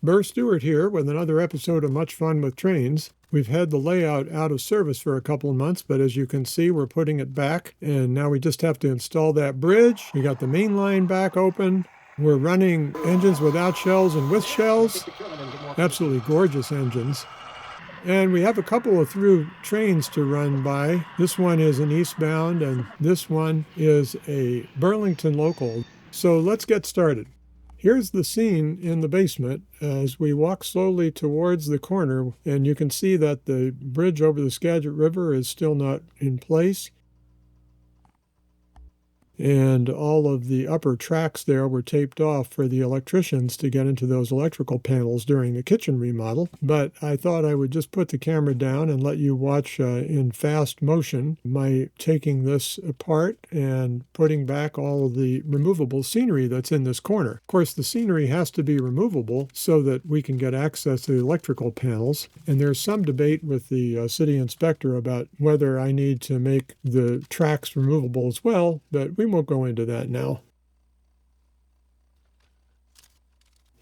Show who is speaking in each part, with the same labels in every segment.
Speaker 1: Burr Stewart here with another episode of Much Fun with Trains. We've had the layout out of service for a couple of months, but as you can see, we're putting it back, and now we just have to install that bridge. We got the main line back open. We're running engines without shells and with shells. Absolutely gorgeous engines. And we have a couple of through trains to run by. This one is an eastbound, and this one is a Burlington local. So let's get started. Here's the scene in the basement as we walk slowly towards the corner, and you can see that the bridge over the Skagit River is still not in place. And all of the upper tracks there were taped off for the electricians to get into those electrical panels during the kitchen remodel. But I thought I would just put the camera down and let you watch in fast motion my taking this apart and putting back all of the removable scenery that's in this corner. Of course, the scenery has to be removable so that we can get access to the electrical panels. And there's some debate with the city inspector about whether I need to make the tracks removable as well, but we won't go into that now.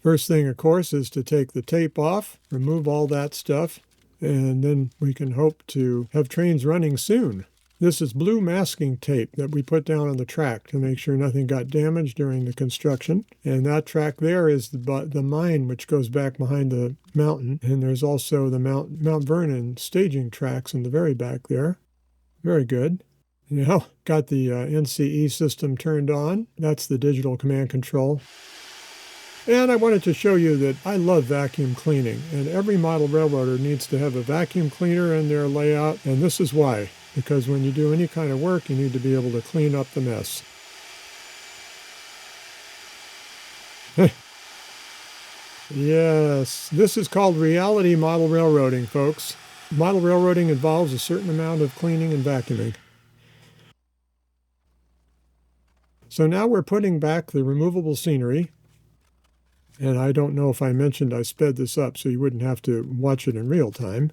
Speaker 1: First thing, of course, is to take the tape off, remove all that stuff, and then we can hope to have trains running soon. This is blue masking tape that we put down on the track to make sure nothing got damaged during the construction. And that track there is the mine, which goes back behind the mountain. And there's also the Mount Vernon staging tracks in the very back there. Very good. Now, got the NCE system turned on. That's the digital command control. And I wanted to show you that I love vacuum cleaning, and every model railroader needs to have a vacuum cleaner in their layout, and this is why. Because when you do any kind of work, you need to be able to clean up the mess. Yes, this is called reality model railroading, folks. Model railroading involves a certain amount of cleaning and vacuuming. So now we're putting back the removable scenery, and I don't know if I mentioned I sped this up so you wouldn't have to watch it in real time.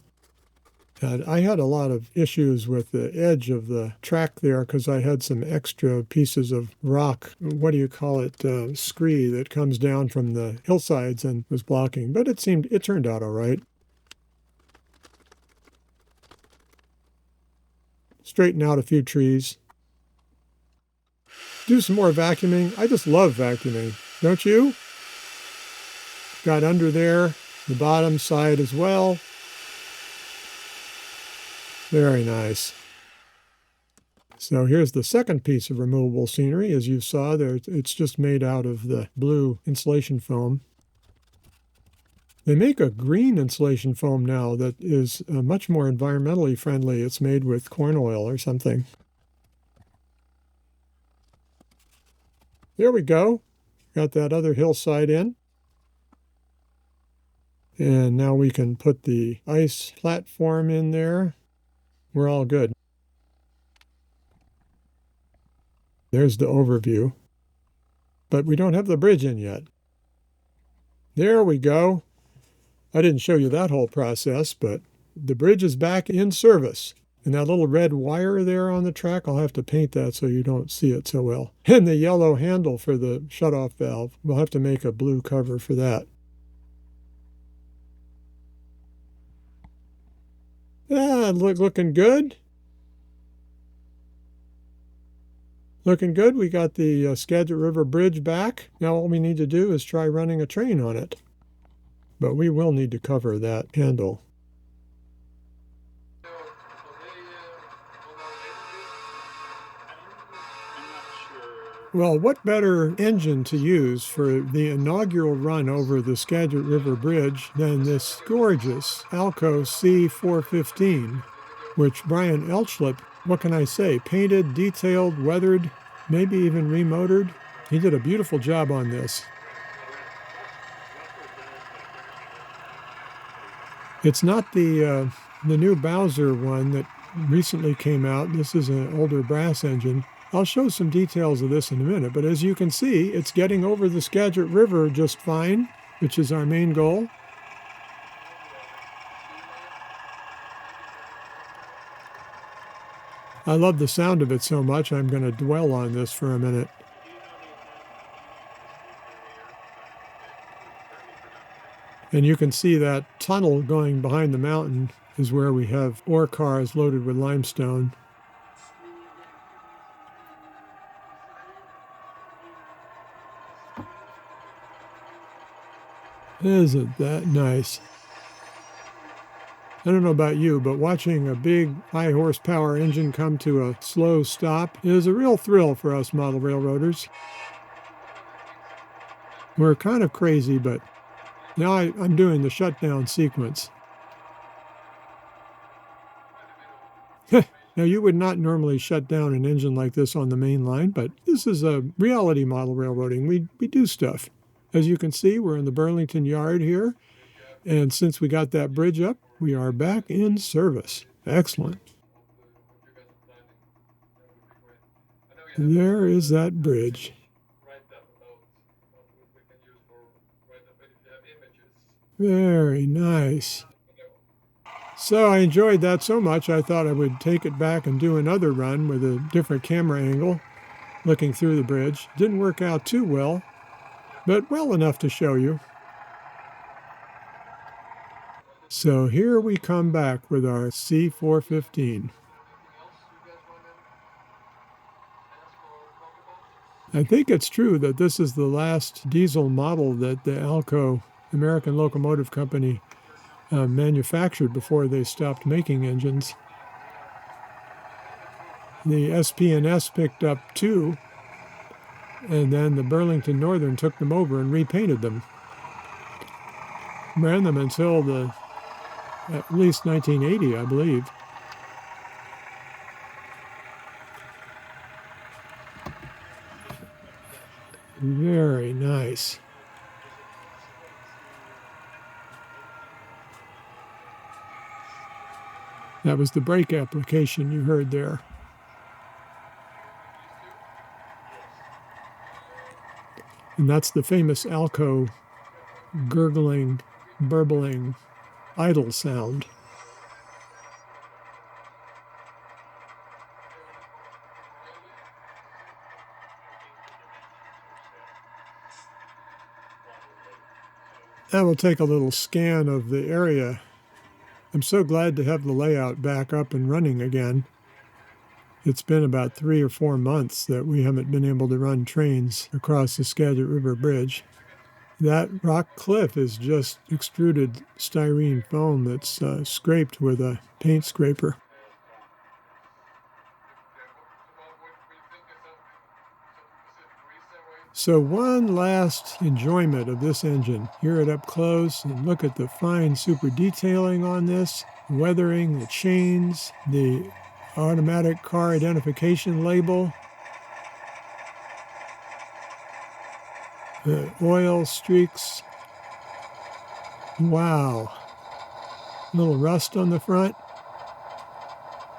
Speaker 1: And I had a lot of issues with the edge of the track there because I had some extra pieces of rock, scree that comes down from the hillsides and was blocking, but it turned out all right. Straighten out a few trees. Do some more vacuuming. I just love vacuuming, don't you? Got under there, the bottom side as well. Very nice. So here's the second piece of removable scenery. As you saw there, it's just made out of the blue insulation foam. They make a green insulation foam now that is much more environmentally friendly. It's made with corn oil or something. There we go. Got that other hillside in. And now we can put the ice platform in there. We're all good. There's the overview. But we don't have the bridge in yet. There we go. I didn't show you that whole process, but the bridge is back in service. And that little red wire there on the track, I'll have to paint that so you don't see it so well. And the yellow handle for the shutoff valve, we'll have to make a blue cover for that. Looking good. Looking good. We got the Skagit River Bridge back. Now all we need to do is try running a train on it. But we will need to cover that handle. Well, what better engine to use for the inaugural run over the Skagit River Bridge than this gorgeous Alco C415, which Brian Elchlepp, what can I say, painted, detailed, weathered, maybe even remotored. He did a beautiful job on this. It's not the new Bowser one that recently came out. This is an older brass engine. I'll show some details of this in a minute, but as you can see, it's getting over the Skagit River just fine, which is our main goal. I love the sound of it so much, I'm going to dwell on this for a minute. And you can see that tunnel going behind the mountain is where we have ore cars loaded with limestone. Isn't that nice? I don't know about you, but watching a big high horsepower engine come to a slow stop is a real thrill for us model railroaders. We're kind of crazy, but now I'm doing the shutdown sequence. Now, you would not normally shut down an engine like this on the main line, but this is a reality model railroading. We do stuff. As you can see, we're in the Burlington yard here, and since we got that bridge up, we are back in service. Excellent. There is that bridge. Very nice. So I enjoyed that so much, I thought I would take it back and do another run with a different camera angle, looking through the bridge. Didn't work out too well, but well enough to show you. So here we come back with our C415. I think it's true that this is the last diesel model that the Alco, American Locomotive Company, manufactured before they stopped making engines. The SP&S picked up 2, and then the Burlington Northern took them over and repainted them. Ran them until at least 1980, I believe. Very nice. That was the brake application you heard there. And that's the famous Alco gurgling, burbling, idle sound. Now we'll take a little scan of the area. I'm so glad to have the layout back up and running again. It's been about 3 or 4 months that we haven't been able to run trains across the Skagit River Bridge. That rock cliff is just extruded styrene foam that's scraped with a paint scraper. So one last enjoyment of this engine. Hear it up close and look at the fine super detailing on this, weathering, the chains, the automatic car identification label, the oil streaks. Wow. A little rust on the front.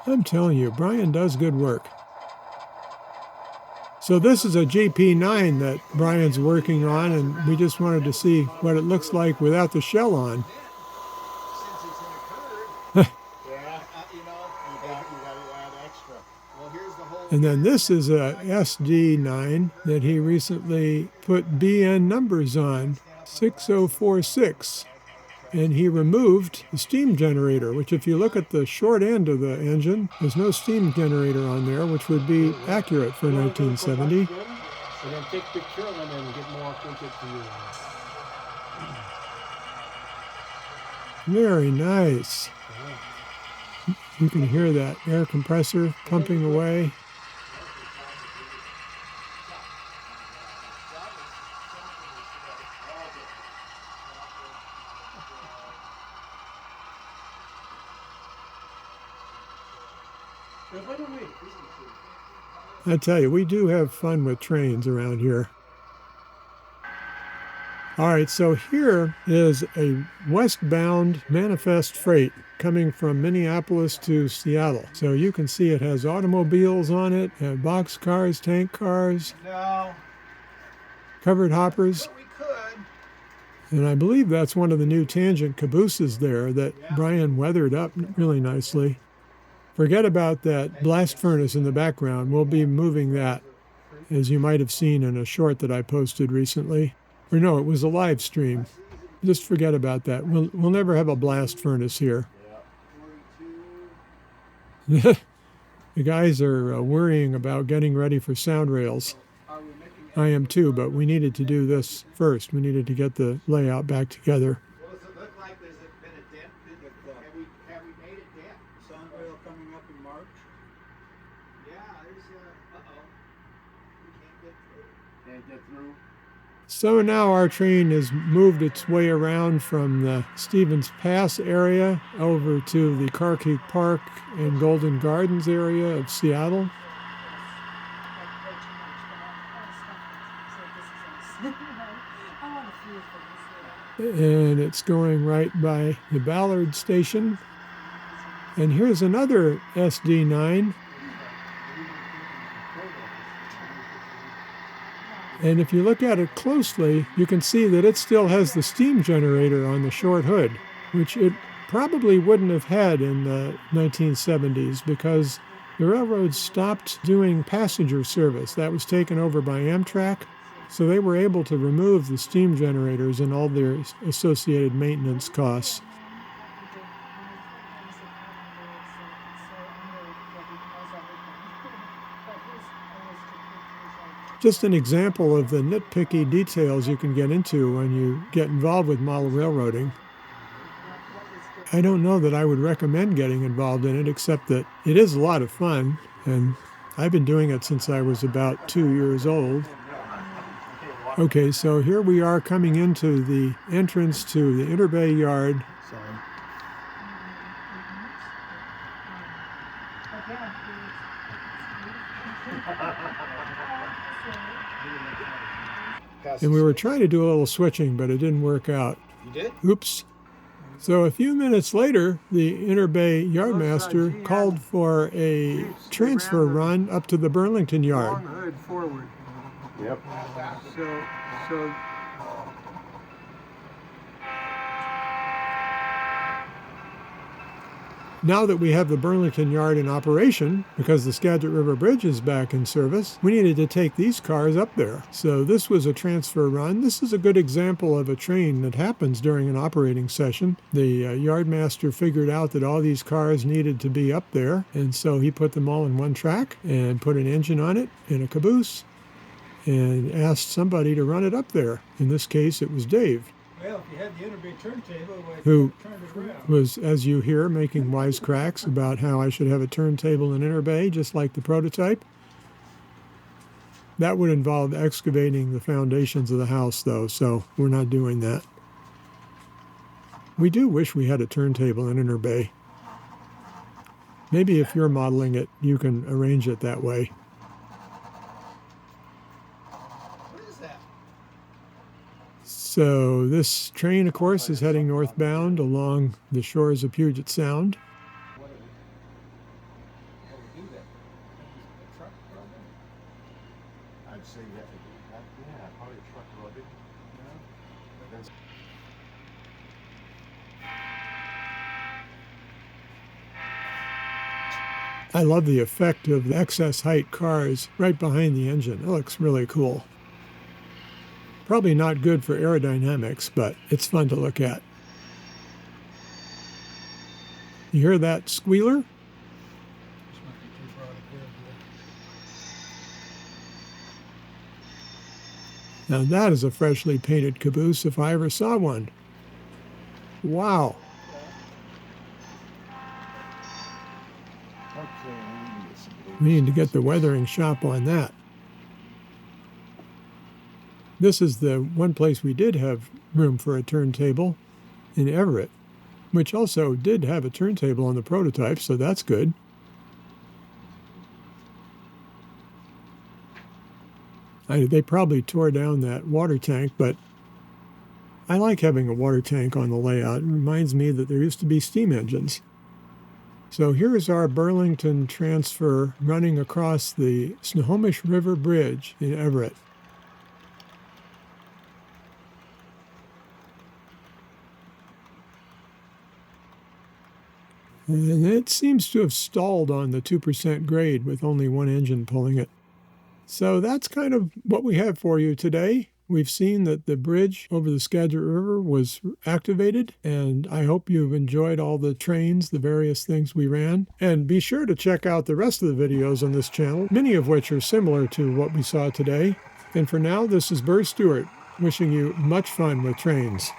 Speaker 1: I'm telling you, Brian does good work. So this is a GP9 that Brian's working on, and we just wanted to see what it looks like without the shell on. And then this is a SD9 that he recently put BN numbers on, 6046. And he removed the steam generator, which if you look at the short end of the engine, there's no steam generator on there, which would be accurate for 1970.
Speaker 2: And then take a picture of them and get more acquainted to you.
Speaker 1: Very nice. You can hear that air compressor pumping away. I tell you, we do have fun with trains around here. All right, so here is a westbound manifest freight coming from Minneapolis to Seattle. So you can see it has automobiles on it, box cars, tank cars, covered hoppers. And I believe that's one of the new tangent cabooses there that Brian weathered up really nicely. Forget about that blast furnace in the background. We'll be moving that, as you might have seen in a short that I posted recently. Or no, it was a live stream. Just forget about that. We'll never have a blast furnace here. The guys are worrying about getting ready for sound rails. I am too, but we needed to do this first. We needed to get the layout back together.
Speaker 3: Well, does it look like there's been a dent? Have we made a dent? Sound rail coming up in March? Yeah, there's uh-oh. We can't get through. Can't get through?
Speaker 1: So now our train has moved its way around from the Stevens Pass area over to the Carkeek Park and Golden Gardens area of Seattle. And it's going right by the Ballard station. And here's another SD9. And if you look at it closely, you can see that it still has the steam generator on the short hood, which it probably wouldn't have had in the 1970s because the railroad stopped doing passenger service. That was taken over by Amtrak. So they were able to remove the steam generators and all their associated maintenance costs. Just an example of the nitpicky details you can get into when you get involved with model railroading. I don't know that I would recommend getting involved in it, except that it is a lot of fun, and I've been doing it since I was about 2 years old. Okay, so here we are coming into the entrance to the Interbay yard. And we were trying to do a little switching, but it didn't work out.
Speaker 3: You did?
Speaker 1: Oops. So a few minutes later, the Interbay yardmaster called for a transfer run up to the Burlington yard.
Speaker 4: Long hood forward.
Speaker 3: Yep.
Speaker 4: So
Speaker 1: Now that we have the Burlington yard in operation, because the Skagit River Bridge is back in service, we needed to take these cars up there. So this was a transfer run. This is a good example of a train that happens during an operating session. The yardmaster figured out that all these cars needed to be up there, and so he put them all in one track and put an engine on it in a caboose and asked somebody to run it up there. In this case, it was Dave.
Speaker 4: well, if you had the Interbay turntable,
Speaker 1: Who
Speaker 4: turn it around.
Speaker 1: was, as you hear, making wisecracks about how I should have a turntable in Interbay, just like the prototype. That would involve excavating the foundations of the house, though, so we're not doing that. We do wish we had a turntable in Interbay. Maybe if you're modeling it, you can arrange it that way.
Speaker 3: What is that?
Speaker 1: So this train, of course, is heading northbound along the shores of Puget Sound.
Speaker 3: What do we do that? A truck rubbing? I'd say that. Yeah, probably a truck rubbing.
Speaker 1: I love the effect of the excess height cars right behind the engine. It looks really cool. Probably not good for aerodynamics, but it's fun to look at. You hear that squealer?
Speaker 4: This might be too broad a curve.
Speaker 1: Now that is a freshly painted caboose if I ever saw one. Wow. We need to get the weathering shop on that. This is the one place we did have room for a turntable in Everett, which also did have a turntable on the prototype, so that's good. They probably tore down that water tank, but I like having a water tank on the layout. It reminds me that there used to be steam engines. So here's our Burlington transfer running across the Snohomish River Bridge in Everett. And it seems to have stalled on the 2% grade with only one engine pulling it. So that's kind of what we have for you today. we've seen that the bridge over the Skagit River was activated, and I hope you've enjoyed all the trains, the various things we ran. And be sure to check out the rest of the videos on this channel, many of which are similar to what we saw today. And for now, this is Burr Stewart, wishing you much fun with trains.